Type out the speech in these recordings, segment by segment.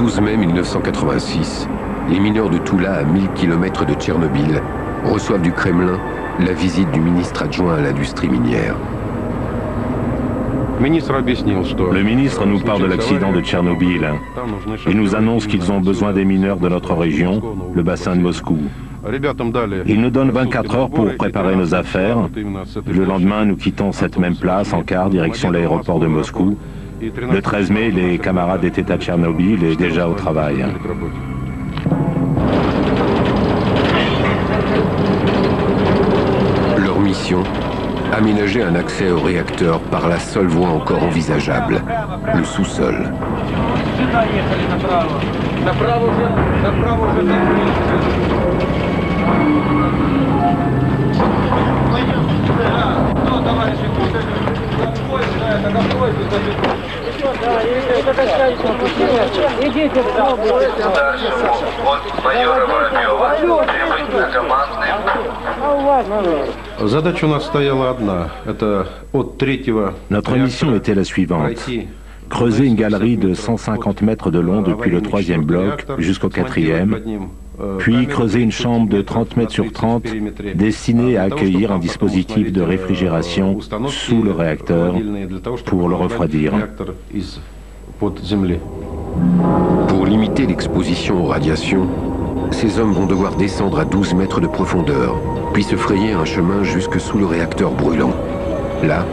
12 mai 1986, les mineurs de Toula, à 1000 km de Tchernobyl, reçoivent du Kremlin la visite du ministre adjoint à l'industrie minière. Le ministre nous parle de l'accident de Tchernobyl et nous annonce qu'ils ont besoin des mineurs de notre région, le bassin de Moscou. Il nous donne 24 heures pour préparer nos affaires. Le lendemain, nous quittons cette même place en car direction l'aéroport de Moscou. Le 13 mai, les camarades étaient à Tchernobyl et déjà au travail. Leur mission, aménager un accès au réacteur par la seule voie encore envisageable, le sous-sol. Notre mission était la suivante. Creuser une galerie de 150 mètres de long depuis le 3e bloc jusqu'au 4e, puis creuser une chambre de 30 mètres sur 30 destinée à accueillir un dispositif de réfrigération sous le réacteur pour le refroidir. Pour limiter l'exposition aux radiations, ces hommes vont devoir descendre à 12 mètres de profondeur, puis se frayer un chemin jusque sous le réacteur brûlant. Là,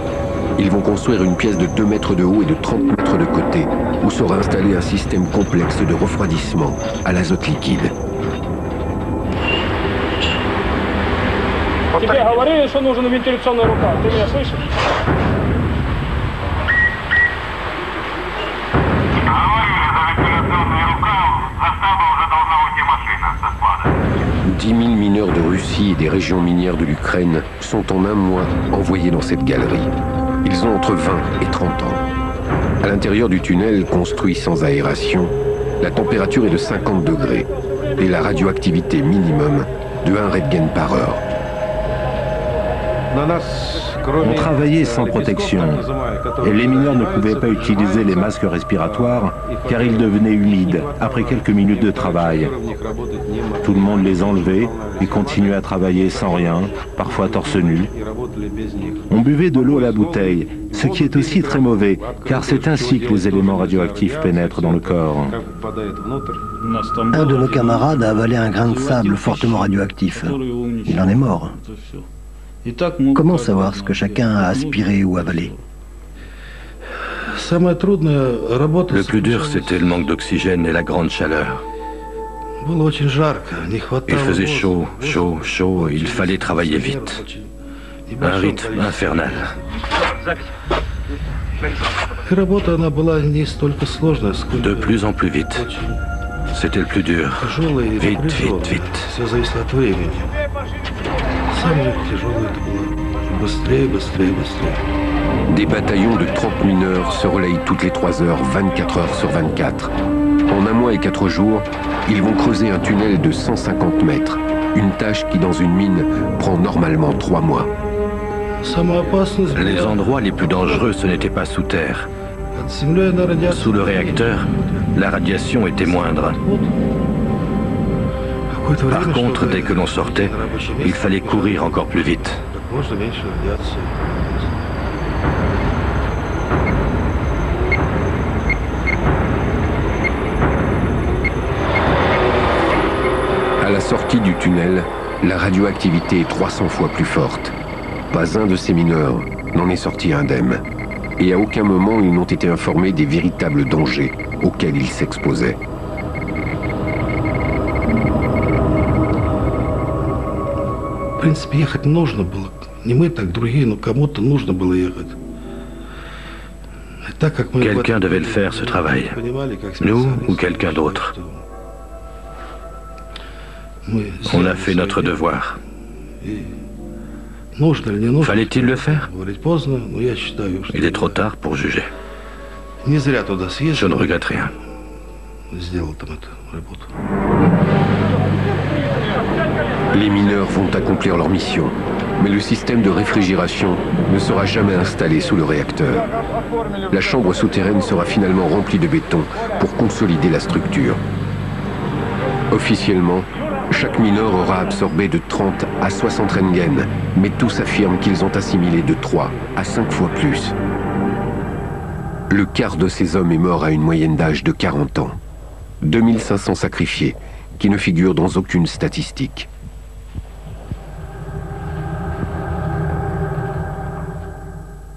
ils vont construire une pièce de 2 mètres de haut et de 30 mètres de côté, où sera installé un système complexe de refroidissement à l'azote liquide. Тебе говорили, что нужен вентиляционный рукав. Ты меня слышишь? 10 000 mineurs de Russie et des régions minières de l'Ukraine sont en un mois envoyés dans cette galerie. Ils ont entre 20 et 30 ans. À l'intérieur du tunnel, construit sans aération, la température est de 50 degrés et la radioactivité minimum de 1 Roentgen par heure. On travaillait sans protection et les mineurs ne pouvaient pas utiliser les masques respiratoires car ils devenaient humides après quelques minutes de travail. Tout le monde les enlevait et continuait à travailler sans rien, parfois torse nu. On buvait de l'eau à la bouteille, ce qui est aussi très mauvais car c'est ainsi que les éléments radioactifs pénètrent dans le corps. Un de nos camarades a avalé un grain de sable fortement radioactif. Il en est mort. Comment savoir ce que chacun a aspiré ou avalé? Le plus dur, c'était le manque d'oxygène et la grande chaleur. Il faisait chaud, chaud, chaud, et il fallait travailler vite. Un rythme infernal. De plus en plus vite. C'était le plus dur. Vite, vite, vite. Des bataillons de 30 mineurs se relayent toutes les 3 heures, 24 heures sur 24. En 1 mois et 4 jours, ils vont creuser un tunnel de 150 mètres, une tâche qui dans une mine prend normalement 3 mois. Les endroits les plus dangereux, ce n'était pas sous terre. Sous le réacteur, la radiation était moindre. Par contre, dès que l'on sortait, il fallait courir encore plus vite. À la sortie du tunnel, la radioactivité est 300 fois plus forte. Pas un de ces mineurs n'en est sorti indemne. Et à aucun moment ils n'ont été informés des véritables dangers auxquels ils s'exposaient. В принципе, ехать нужно было. Не мы так, другие, но кому-то нужно было ехать. Quelqu'un devait le faire, ce travail. Nous ou quelqu'un d'autre. On a fait notre devoir. Fallait-il le faire? Il est trop tard pour juger. Je ne regrette rien. Les mineurs vont accomplir leur mission. Mais le système de réfrigération ne sera jamais installé sous le réacteur. La chambre souterraine sera finalement remplie de béton pour consolider la structure. Officiellement, chaque mineur aura absorbé de 30 à 60 Röntgen, mais tous affirment qu'ils ont assimilé de 3 à 5 fois plus. Le quart de ces hommes est mort à une moyenne d'âge de 40 ans. 2500 sacrifiés, qui ne figurent dans aucune statistique.